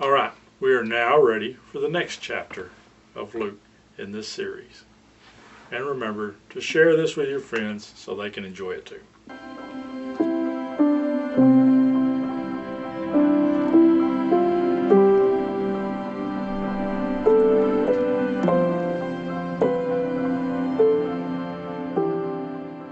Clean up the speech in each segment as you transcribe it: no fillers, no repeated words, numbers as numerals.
All right, we are now ready for the next chapter of Luke in this series. And remember to share this with your friends so they can enjoy it too.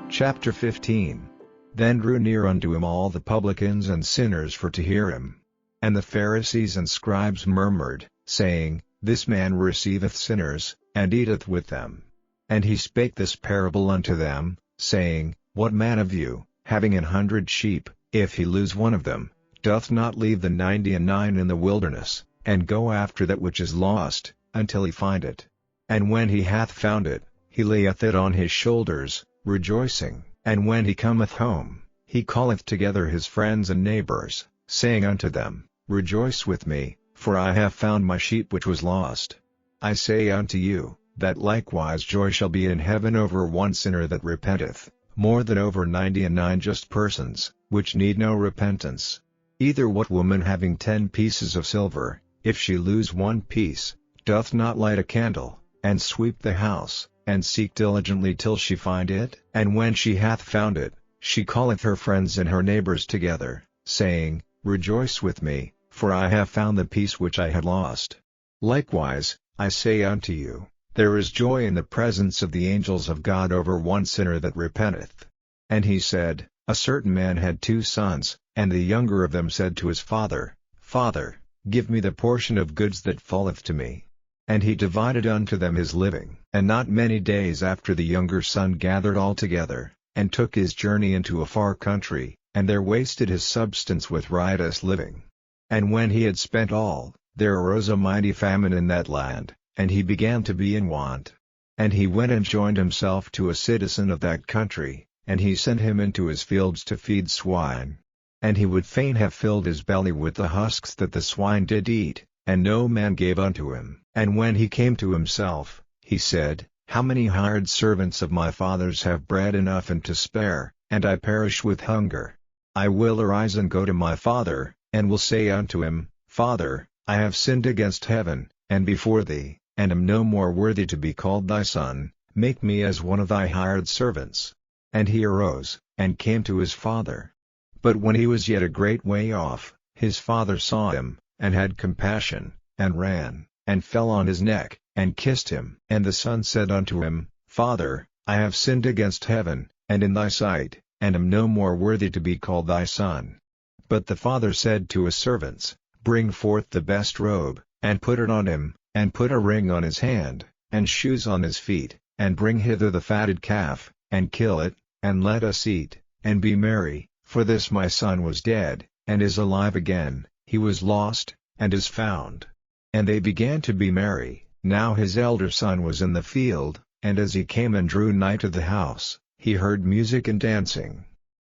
Chapter 15. Then drew near unto him all the publicans and sinners for to hear him. And the Pharisees and scribes murmured, saying, This man receiveth sinners, and eateth with them. And he spake this parable unto them, saying, What man of you, having 100 sheep, if he lose one of them, doth not leave the 99 in the wilderness, and go after that which is lost, until he find it? And when he hath found it, he layeth it on his shoulders, rejoicing. And when he cometh home, he calleth together his friends and neighbors, saying unto them, Rejoice with me, for I have found my sheep which was lost. I say unto you, that likewise joy shall be in heaven over one sinner that repenteth, more than over 99 just persons, which need no repentance. Either what woman having 10 pieces of silver, if she lose one piece, doth not light a candle, and sweep the house, and seek diligently till she find it? And when she hath found it, she calleth her friends and her neighbors together, saying, Rejoice with me, for I have found the piece which I had lost. Likewise, I say unto you, there is joy in the presence of the angels of God over one sinner that repenteth. And he said, A certain man had 2 sons, and the younger of them said to his father, Father, give me the portion of goods that falleth to me. And he divided unto them his living. And not many days after the younger son gathered all together, and took his journey into a far country, and there wasted his substance with riotous living. And when he had spent all, there arose a mighty famine in that land, and he began to be in want. And he went and joined himself to a citizen of that country, and he sent him into his fields to feed swine. And he would fain have filled his belly with the husks that the swine did eat, and no man gave unto him. And when he came to himself, he said, How many hired servants of my father's have bread enough and to spare, and I perish with hunger? I will arise and go to my father, and will say unto him, Father, I have sinned against heaven, and before thee, and am no more worthy to be called thy son. Make me as one of thy hired servants. And he arose, and came to his father. But when he was yet a great way off, his father saw him, and had compassion, and ran, and fell on his neck, and kissed him. And the son said unto him, Father, I have sinned against heaven, and in thy sight, and am no more worthy to be called thy son. But the father said to his servants, Bring forth the best robe, and put it on him, and put a ring on his hand, and shoes on his feet, and bring hither the fatted calf, and kill it, and let us eat, and be merry. For this my son was dead, and is alive again, he was lost, and is found. And they began to be merry. Now his elder son was in the field, and as he came and drew nigh to the house, he heard music and dancing.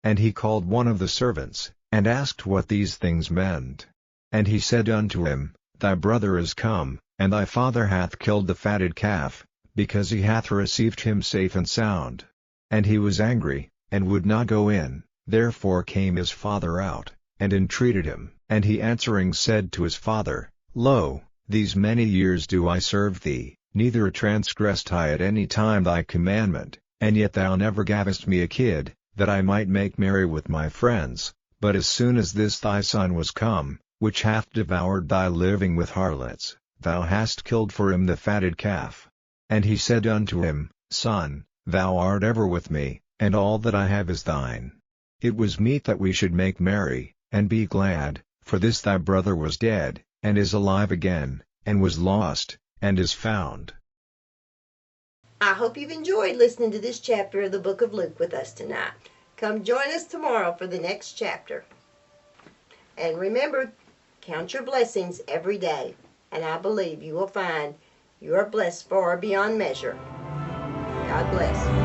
And he called one of the servants, and asked what these things meant. And he said unto him, Thy brother is come, and thy father hath killed the fatted calf, because he hath received him safe and sound. And he was angry, and would not go in. Therefore came his father out, and entreated him. And he answering said to his father, Lo, these many years do I serve thee, neither transgressed I at any time thy commandment, and yet thou never gavest me a kid, that I might make merry with my friends. But as soon as this thy son was come, which hath devoured thy living with harlots, thou hast killed for him the fatted calf. And he said unto him, Son, thou art ever with me, and all that I have is thine. It was meet that we should make merry, and be glad, for this thy brother was dead, and is alive again, and was lost, and is found. I hope you've enjoyed listening to this chapter of the book of Luke with us tonight. Come join us tomorrow for the next chapter. And remember, count your blessings every day, and I believe you will find you are blessed far beyond measure. God bless.